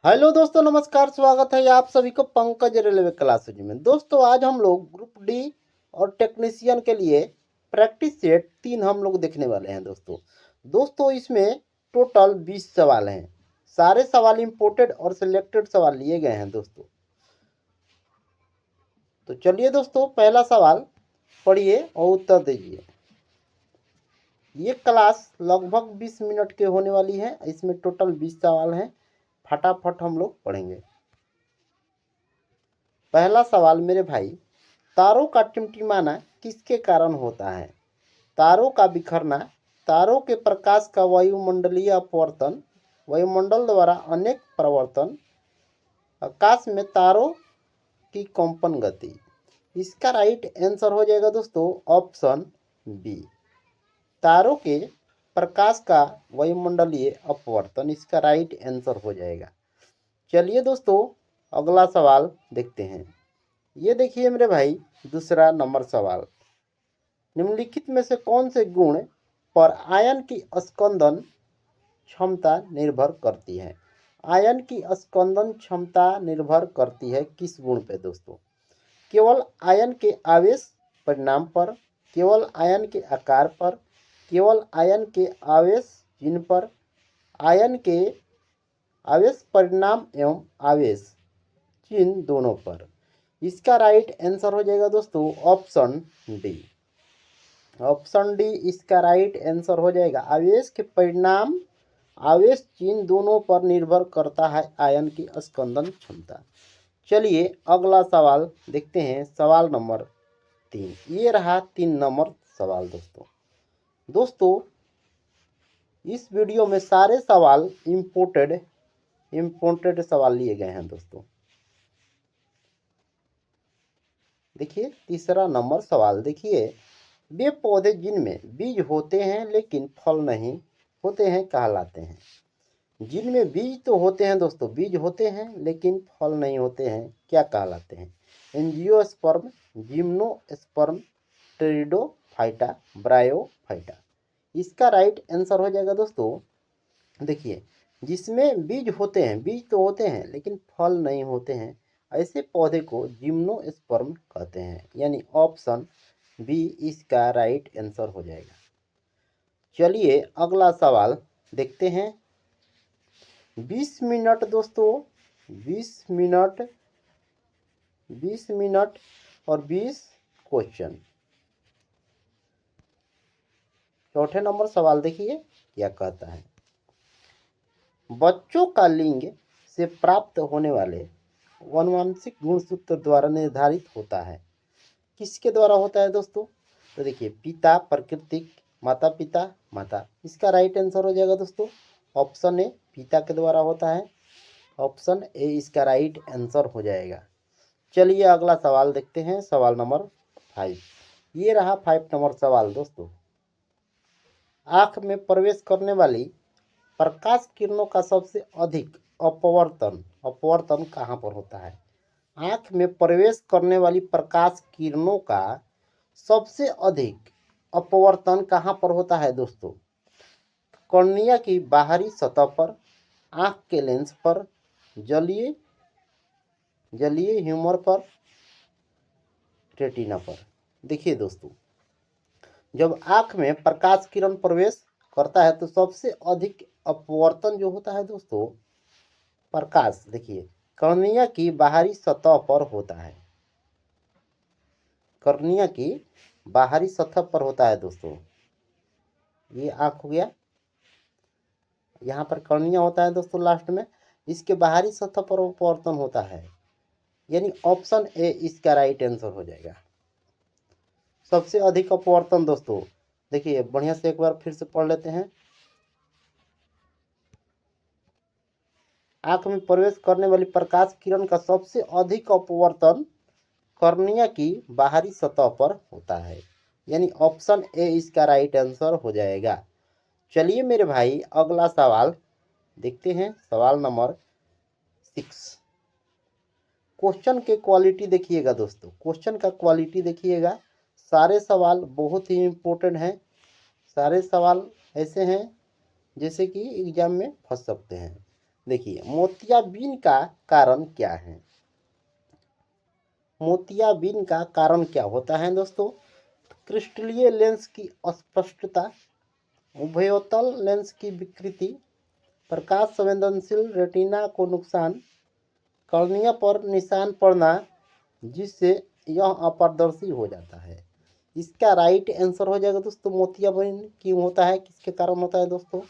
Hello दोस्तों, नमस्कार। स्वागत है आप सभी को पंकज रेलवे क्लासेज में। दोस्तों आज हम लोग ग्रुप डी और टेक्नीशियन के लिए प्रैक्टिस सेट 3 हम लोग देखने वाले हैं। दोस्तों इसमें टोटल 20 सवाल हैं। सारे सवाल इंपोर्टेड और सिलेक्टेड सवाल लिए गए हैं दोस्तों। तो चलिए दोस्तों, पहला सवाल पढ़िए और उत्तर दीजिए। ये क्लास लगभग 20 मिनट के होने वाली है। इसमें टोटल 20 सवाल हैं। फटाफट हम लोग पढ़ेंगे। पहला सवाल मेरे भाई, तारों का टिमटिमाना किसके कारण होता है? तारों का बिखरना, तारों के प्रकाश का वायुमंडलीय अपवर्तन, वायुमंडल द्वारा अनेक प्रवर्तन, आकाश में तारों की कंपन गति। इसका राइट आंसर हो जाएगा दोस्तों ऑप्शन बी, तारों के प्रकाश का वायुमंडलीय अपवर्तन। इसका राइट आंसर हो जाएगा। चलिए दोस्तों अगला सवाल देखते हैं। ये देखिए मेरे भाई, दूसरा नंबर सवाल, निम्नलिखित में से कौन से गुण पर आयन की स्कंदन क्षमता निर्भर करती है? आयन की स्कंदन क्षमता निर्भर करती है किस गुण पे दोस्तों? केवल आयन के आवेश परिणाम पर, केवल आयन के आकार पर, केवल आयन के आवेश चिन्ह पर, आयन के आवेश परिणाम एवं आवेश चिन्ह दोनों पर। इसका राइट आंसर हो जाएगा दोस्तों ऑप्शन डी। ऑप्शन डी इसका राइट आंसर हो जाएगा। आवेश के परिणाम आवेश चिन्ह दोनों पर निर्भर करता है आयन की स्कंदन क्षमता। चलिए अगला सवाल देखते हैं। सवाल नंबर 3। ये रहा 3 नंबर सवाल दोस्तों इस वीडियो में सारे सवाल इम्पोर्टेड सवाल लिए गए हैं दोस्तों। देखिए तीसरा नंबर सवाल देखिए, वे पौधे जिनमें बीज होते हैं लेकिन फल नहीं होते हैं कहलाते हैं? जिनमें बीज तो होते हैं दोस्तों, बीज होते हैं लेकिन फल नहीं होते हैं, क्या कहलाते हैं? Angiosperm, gymnosperm, pteridophyta, bryophyta. इसका राइट आंसर हो जाएगा दोस्तों, देखिए जिसमें बीज होते हैं, बीज तो होते हैं लेकिन फल नहीं होते हैं, ऐसे पौधे को जिम्नोस्पर्म कहते हैं। यानी ऑप्शन बी इसका राइट आंसर हो जाएगा। चलिए अगला सवाल देखते हैं। 20 मिनट दोस्तों, 20 मिनट और 20 क्वेश्चन। चौथे नंबर सवाल देखिए क्या कहता है। बच्चों का लिंग से प्राप्त होने वाले आनुवंशिक गुणसूत्र द्वारा निर्धारित होता है। किसके द्वारा होता है दोस्तों? तो देखिए पिता प्राकृतिक, माता पिता माता। इसका राइट आंसर हो जाएगा दोस्तों ऑप्शन ए, पिता के द्वारा होता है। ऑप्शन ए इसका राइट आंसर हो जाएगा। चलिए अगला सवाल देखते हैं। सवाल नंबर 5। ये रहा 5 नंबर सवाल दोस्तों। आँख में प्रवेश करने वाली प्रकाश किरणों का सबसे अधिक अपवर्तन कहाँ पर होता है? आँख में प्रवेश करने वाली प्रकाश किरणों का सबसे अधिक अपवर्तन कहाँ पर होता है दोस्तों? कॉर्निया की बाहरी सतह पर, आँख के लेंस पर, जलीय ह्यूमर पर, रेटिना पर। देखिए दोस्तों, जब आँख में प्रकाश किरण प्रवेश करता है तो सबसे अधिक अपवर्तन जो होता है दोस्तों, प्रकाश देखिए कॉर्निया की बाहरी सतह पर होता है। कॉर्निया की बाहरी सतह पर होता है दोस्तों। ये आँख हो गया, यहाँ पर कॉर्निया होता है दोस्तों लास्ट में, इसके बाहरी सतह पर अपवर्तन होता है। यानी ऑप्शन ए इसका राइट आंसर हो जाएगा। सबसे अधिक अपवर्तन दोस्तों देखिए बढ़िया से एक बार फिर से पढ़ लेते हैं। आँख में प्रवेश करने वाली प्रकाश किरण का सबसे अधिक अपवर्तन कॉर्निया की बाहरी सतह पर होता है। यानी ऑप्शन ए इसका राइट आंसर हो जाएगा। चलिए मेरे भाई अगला सवाल देखते हैं। सवाल नंबर 6। क्वेश्चन के क्वालिटी देखिएगा दोस्तों, क्वेश्चन का क्वालिटी देखिएगा। सारे सवाल बहुत ही इम्पोर्टेंट हैं। सारे सवाल ऐसे हैं जैसे कि एग्जाम में फंस सकते हैं। देखिए मोतियाबिंद का कारण क्या है। मोतियाबिंद का कारण क्या होता है दोस्तों। क्रिस्टलीय लेंस की अस्पष्टता, उभयोतल लेंस की विकृति, प्रकाश संवेदनशील रेटिना को नुकसान, कॉर्निया पर निशान पड़ना जिससे यह अपारदर्शी हो जाता है। इसका राइट आंसर हो जाएगा दोस्तों मोतियाबिंद क्यों होता है, किसके कारण होता है दोस्तों।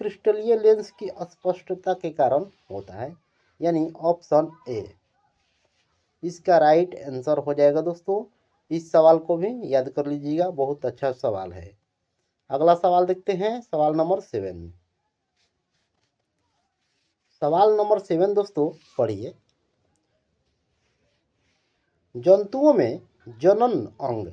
क्रिस्टलीय लेंस की अस्पष्टता के कारण होता है, यानी ऑप्शन ए इसका राइट आंसर हो जाएगा दोस्तों। इस सवाल को भी याद कर लीजिएगा, बहुत अच्छा सवाल है। अगला सवाल देखते हैं, सवाल नंबर 7। सवाल नंबर 7 दोस्तों पढ़िए। जंतुओं में जनन अंग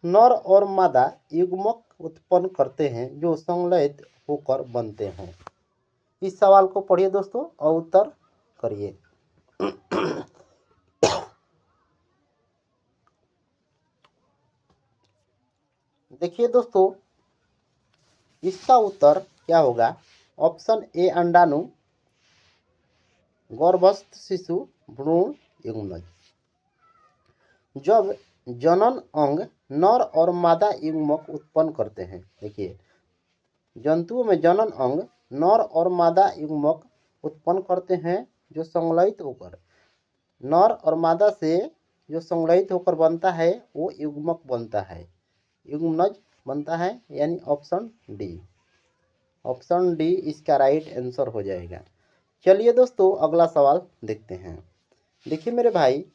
नर और मादा युग्मक उत्पन्न करते हैं जो संलयित होकर बनते हैं। इस सवाल को पढ़िए दोस्तों और उत्तर करिए। देखिए दोस्तों इसका उत्तर क्या होगा। ऑप्शन ए अंडाणु, गर्भस्थ शिशु, भ्रूण, युग्मज। जब जनन अंग नर और मादा युग्मक उत्पन्न करते हैं, देखिए जंतुओं में जनन अंग नर और मादा युग्मक उत्पन्न करते हैं जो संलयित होकर नर और मादा से जो संलयित होकर बनता है वो युग्मक बनता है, युग्मनज बनता है, यानी ऑप्शन डी। ऑप्शन डी इसका राइट आंसर हो जाएगा। चलिए दोस्तों अगला सवाल देखते हैं। देखिए मेरे भाई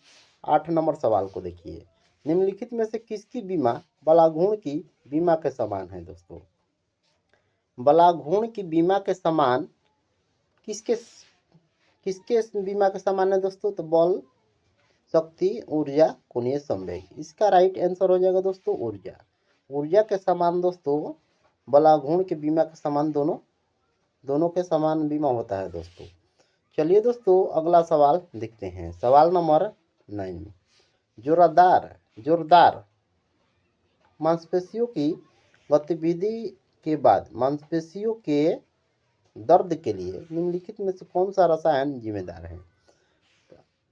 8 नंबर सवाल को देखिए। निम्नलिखित में से किसकी बीमा बलाघूर्ण की बीमा के समान है दोस्तों। बलाघूर्ण की बीमा के समान किसके किसके बीमा के समान है दोस्तों, तो बल, शक्ति, ऊर्जा, कोणीय संवेग। इसका राइट आंसर हो जाएगा दोस्तों ऊर्जा। ऊर्जा के समान दोस्तों बलाघूर्ण के बीमा के समान दोनों के समान बीमा होता है दोस्तों। चलिए दोस्तों अगला सवाल देखते हैं, सवाल नंबर 9। जोरदार मांसपेशियों की गतिविधि के बाद मांसपेशियों के दर्द के लिए निम्नलिखित में से कौन सा रसायन जिम्मेदार है।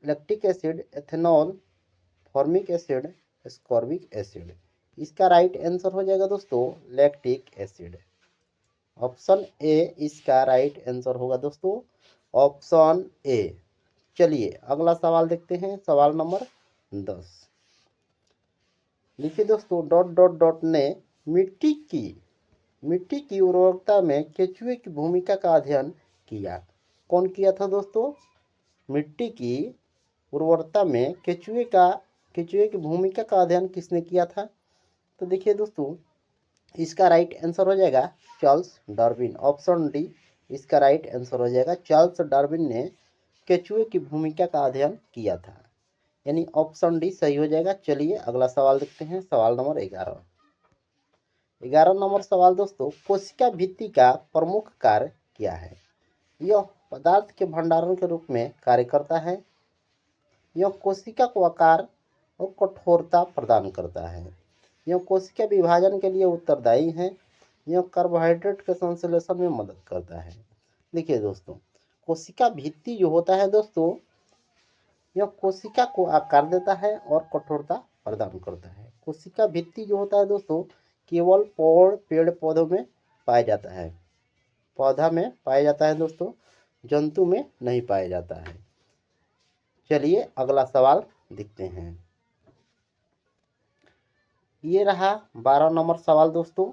Lactic acid, ethanol, formic acid, ascorbic acid. इसका राइट आंसर हो जाएगा दोस्तों लैक्टिक एसिड। ऑप्शन ए इसका राइट आंसर होगा दोस्तों, ऑप्शन ए। चलिए अगला सवाल देखते हैं, सवाल नंबर 10। लिखिए दोस्तों डॉट ने मिट्टी की उर्वरकता में केचुए की भूमिका का अध्ययन किया। कौन किया था दोस्तों। मिट्टी की उर्वरता में केचुए की भूमिका का अध्ययन किसने किया था। तो देखिए दोस्तों इसका राइट आंसर हो जाएगा चार्ल्स डार्विन। ऑप्शन डी इसका राइट आंसर हो जाएगा। चार्ल्स डार्विन ने केचुए की भूमिका का अध्ययन किया था, यानी ऑप्शन डी सही हो जाएगा। चलिए अगला सवाल देखते हैं, सवाल नंबर 11। 11 नंबर सवाल दोस्तों, कोशिका भित्ति का प्रमुख कार्य क्या है। यह पदार्थ के भंडारण के रूप में कार्य करता है। यह कोशिका को आकार और कठोरता प्रदान करता है। यह कोशिका विभाजन के लिए उत्तरदायी है। यह कार्बोहाइड्रेट के संश्लेषण में मदद करता है। देखिए दोस्तों कोशिका भित्ति जो होता है दोस्तों यह कोशिका को आकार देता है और कठोरता प्रदान करता है। कोशिका भित्ति जो होता है दोस्तों केवल पेड़ पौधों में पाया जाता है, पौधा में पाया जाता है दोस्तों, जंतु में नहीं पाया जाता है। चलिए अगला सवाल देखते हैं। ये रहा 12 नंबर सवाल दोस्तों।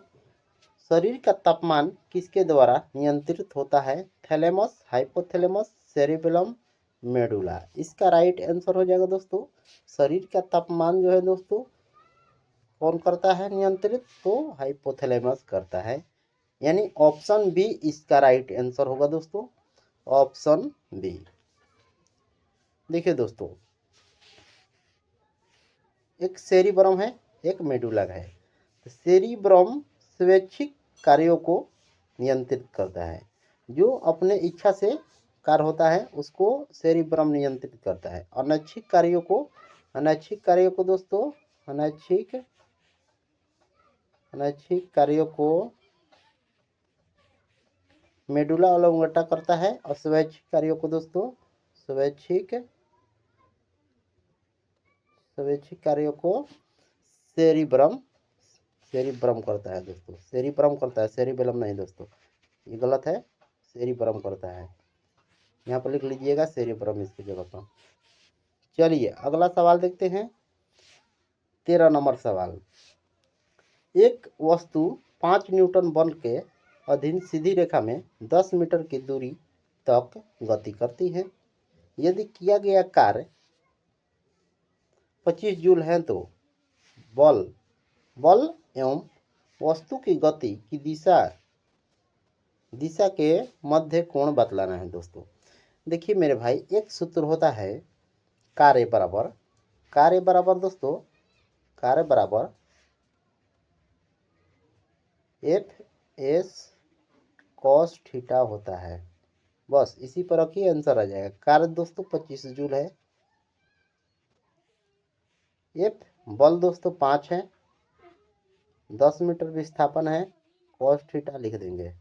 शरीर का तापमान किसके द्वारा नियंत्रित होता है। Thalamus, hypothalamus, cerebellum, medulla. इसका राइट आंसर हो जाएगा दोस्तों शरीर का तापमान जो है दोस्तों कौन करता है नियंत्रित, तो हाइपोथैलेमस करता है, यानी ऑप्शन बी इसका राइट आंसर होगा दोस्तों, ऑप्शन बी। देखिए दोस्तों एक सेरिब्रम है एक मेडुला है। सेरिब्रम स्वैच्छिक कार्यों को नियंत्रित करता है, जो अपने इच्छा से कार्य होता है उसको सेरिब्रम नियंत्रित करता है। अनैच्छिक कार्यों को दोस्तों अनैच्छिक कार्यों को मेडुला ओब्लांगेटा करता है। और स्वैच्छिक कार्यों को दोस्तों स्वैच्छिक कार्यों को सेरिब्रम करता है दोस्तों। सेरिब्रम करता है, सेरिबेलम नहीं दोस्तों, ये गलत है। सेरिब्रम करता है, यहाँ पर लिख लीजिएगा सेरिब्रम इसकी जगह पर। चलिए अगला सवाल देखते हैं। 13 नंबर सवाल। एक वस्तु 5 न्यूटन बल के अधीन सीधी रेखा में 10 मीटर की दूरी तक गति करती है। यदि किया गया कार्य 25 जूल है तो बल एवं वस्तु की गति की दिशा के मध्य कोण बतलाना है दोस्तों। देखिए मेरे भाई, एक सूत्र होता है कार्य बराबर दोस्तों, कार्य बराबर एफ एस कॉस थीटा होता है। बस इसी पर रखिए, आंसर आ जाएगा। कार्य दोस्तों 25 जूल है। एफ बल दोस्तों 5 है, 10 मीटर विस्थापन है, कॉस थीटा लिख देंगे।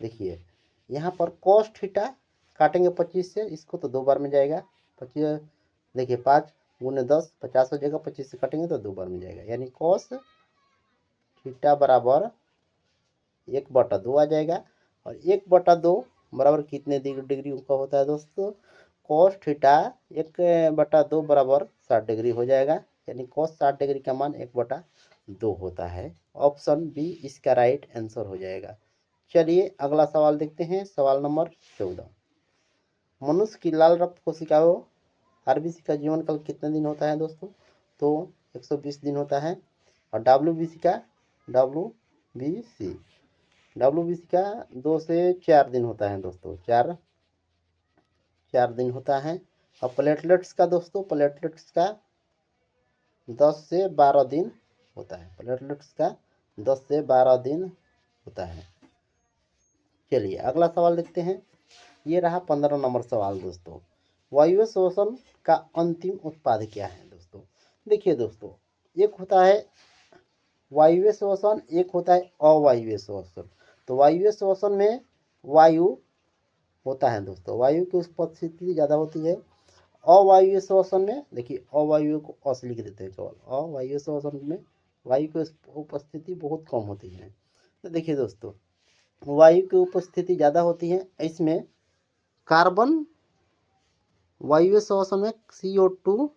देखिए यहाँ पर कॉस थीटा काटेंगे 25 से, इसको तो 2 बार में जाएगा। 25 देखिए 5 गुने 10 50 हो जाएगा, 25 से काटेंगे तो 2 बार में जाएगा, यानी कॉस थीटा बराबर 1/2 आ जाएगा। और 1/2 बराबर कितने डिग्री का होता है दोस्तों? कॉस थीटा 1/2 बराबर 60 डिग्री हो जाएगा, यानी कॉस 60 डिग्री का मान 1/2 होता है। ऑप्शन बी इसका राइट आंसर हो जाएगा। चलिए अगला सवाल देखते हैं। सवाल नंबर 14। मनुष्य की लाल रक्त कोशिकाओं आरबीसी का जीवन काल कितने दिन होता है दोस्तों? तो 120 दिन होता है। और डब्ल्यूबीसी का 2 से 4 दिन होता है दोस्तों, 4 दिन होता है। और प्लेटलेट्स का दोस्तों 10 से 12 दिन होता है। प्लेटलेट्स का 10 से 12 दिन होता है। चलिए अगला सवाल देखते हैं। ये रहा 15 नंबर सवाल दोस्तों। वायु शोषण का अंतिम उत्पाद क्या है दोस्तों? देखिए दोस्तों, एक होता है वायु शोषण, एक होता है अवायवीय शोषण। तो वायु शोषण में वायु होता है दोस्तों, वायु की उपस्थिति ज़्यादा होती है। अवायवीय शोषण में देखिए, अवायु को अस लिख देते हैं केवल। अवायवीय शोषण में वायु की उपस्थिति बहुत कम होती है। तो देखिए दोस्तों, वायु की उपस्थिति ज़्यादा होती है। इसमें कार्बन वायु शोषण में CO2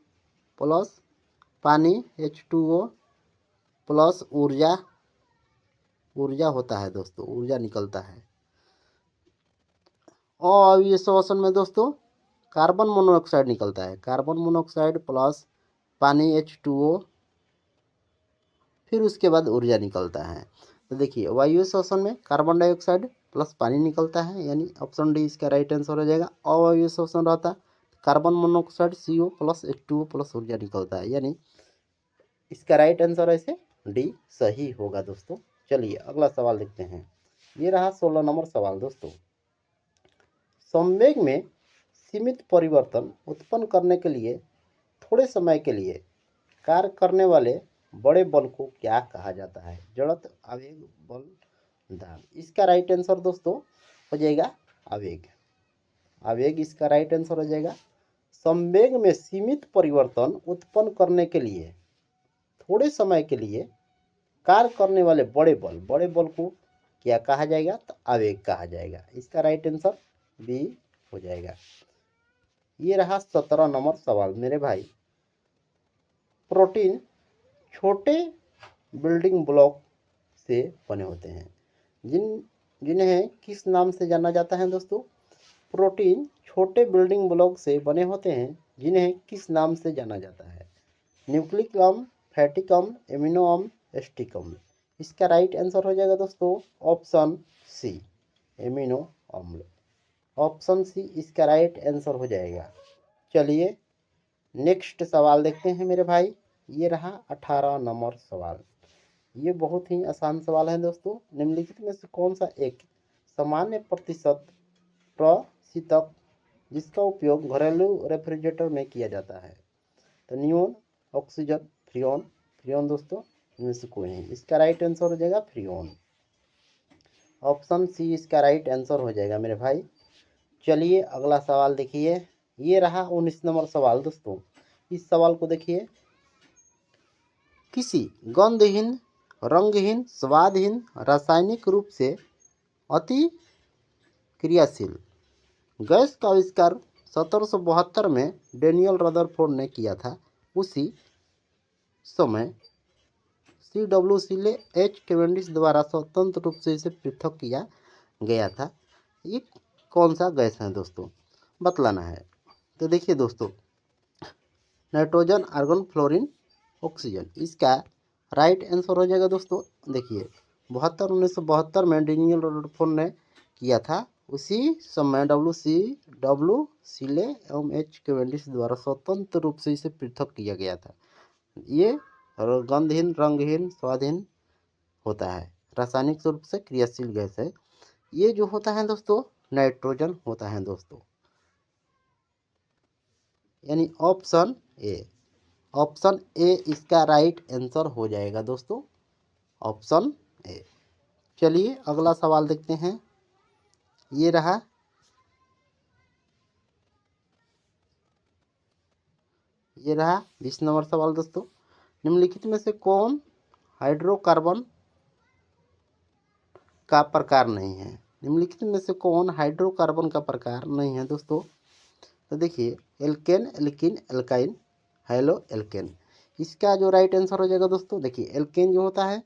प्लस पानी H2O प्लस ऊर्जा होता है दोस्तों, ऊर्जा निकलता है। अवायवीय शोषण में दोस्तों कार्बन मोनोऑक्साइड निकलता है, कार्बन मोनोऑक्साइड प्लस पानी H2O, फिर उसके बाद ऊर्जा निकलता है। तो देखिए वायु शोषण में कार्बन डाइऑक्साइड प्लस पानी निकलता है, यानी ऑप्शन डी इसका राइट आंसर हो जाएगा। अवायवीय शोषण रहता है carbon monoxide CO plus H2O plus ऊर्जा निकलता है, यानी इसका राइट आंसर ऐसे डी सही होगा दोस्तों। चलिए अगला सवाल देखते हैं। ये रहा 16 नंबर सवाल दोस्तों। संवेग में सीमित परिवर्तन उत्पन्न करने के लिए थोड़े समय के लिए कार्य करने वाले बड़े बल को क्या कहा जाता है? जड़त्व, आवेग, बल, दाब। इसका राइट आंसर दोस्तों हो जाएगा आवेग इसका राइट आंसर हो जाएगा। संवेग में सीमित परिवर्तन उत्पन्न करने के लिए थोड़े समय के लिए कार्य करने वाले बड़े बल को क्या कहा जाएगा? तो आवेग कहा जाएगा। इसका राइट आंसर बी हो जाएगा। ये रहा 17 नंबर सवाल मेरे भाई। प्रोटीन छोटे बिल्डिंग ब्लॉक से बने होते हैं, जिन्हें किस नाम से जाना जाता है दोस्तों? प्रोटीन छोटे बिल्डिंग ब्लॉक से बने होते हैं, जिन्हें किस नाम से जाना जाता है? न्यूक्लिक अम्ल, फैटिक अम्ल, एमिनो अम्ल, एस्टिक अम्ल। इसका राइट आंसर हो जाएगा दोस्तों ऑप्शन सी, एमिनो अम्ल। ऑप्शन सी इसका राइट आंसर हो जाएगा। चलिए नेक्स्ट सवाल देखते हैं मेरे भाई। ये रहा 18 नंबर सवाल। ये बहुत ही आसान सवाल है दोस्तों। निम्नलिखित में से कौन सा एक सामान्य प्रतिशत प्रशीतक जिसका उपयोग घरेलू रेफ्रिजरेटर में किया जाता है? तो नियोन, ऑक्सीजन, फ्रियोन दोस्तों, इनमें से कोई नहीं। इसका राइट आंसर हो जाएगा फ्रियोन। ऑप्शन सी इसका राइट आंसर हो जाएगा मेरे भाई। चलिए अगला सवाल देखिए, ये रहा 19 नंबर सवाल दोस्तों। इस सवाल को देखिए, किसी गंधहीन, रंगहीन, स्वादहीन, रासायनिक रूप से अति क्रियाशील गैस का आविष्कार 1772 में डेनियल रदरफोर्ड ने किया था। उसी समय CW H कैवेंडिश द्वारा स्वतंत्र रूप से इसे पृथक किया गया था। ये कौन सा गैस है दोस्तों, बतलाना है। तो देखिए दोस्तों, नाइट्रोजन, आर्गन, फ्लोरीन, ऑक्सीजन, इसका राइट आंसर हो जाएगा दोस्तों। देखिए 1972 में डेनियल रदरफोर्ड ने किया था। उसी समय WC एवं H कैवेंडिश द्वारा स्वतंत्र रूप से इसे पृथक किया गया था। ये गंधहीन, रंगहीन, स्वादहीन होता है, रासायनिक रूप से क्रियाशील गैस है। ये जो होता है दोस्तों नाइट्रोजन होता है दोस्तों, यानी ऑप्शन ए इसका राइट आंसर हो जाएगा दोस्तों, ऑप्शन ए। चलिए अगला सवाल देखते हैं, ये रहा 20 नंबर सवाल दोस्तों। निम्नलिखित में से कौन हाइड्रोकार्बन का प्रकार नहीं है? निम्नलिखित में से कौन हाइड्रोकार्बन का प्रकार नहीं है दोस्तों? तो देखिए alkane, alkene, alkyne, hello alkane, इसका जो राइट आंसर हो जाएगा दोस्तों। देखिए एल्केन जो होता है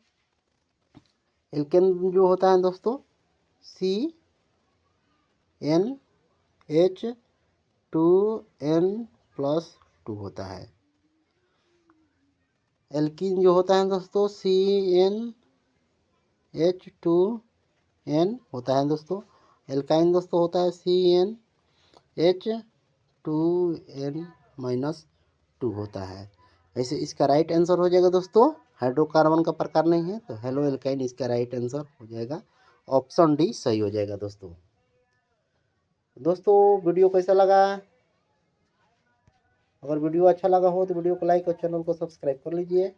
दोस्तों CnH2n+2 होता है। एल्कीन जो होता है दोस्तों CnH2n होता है दोस्तों। एल्काइन दोस्तों होता है CnH2n-2 होता है। ऐसे इसका राइट आंसर हो जाएगा दोस्तों, हाइड्रोकार्बन का प्रकार नहीं है तो हेलो एल्काइन इसका राइट आंसर हो जाएगा, ऑप्शन डी सही हो जाएगा दोस्तों। वीडियो कैसा लगा? अगर वीडियो अच्छा लगा हो तो वीडियो को लाइक और चैनल को सब्सक्राइब कर लीजिए।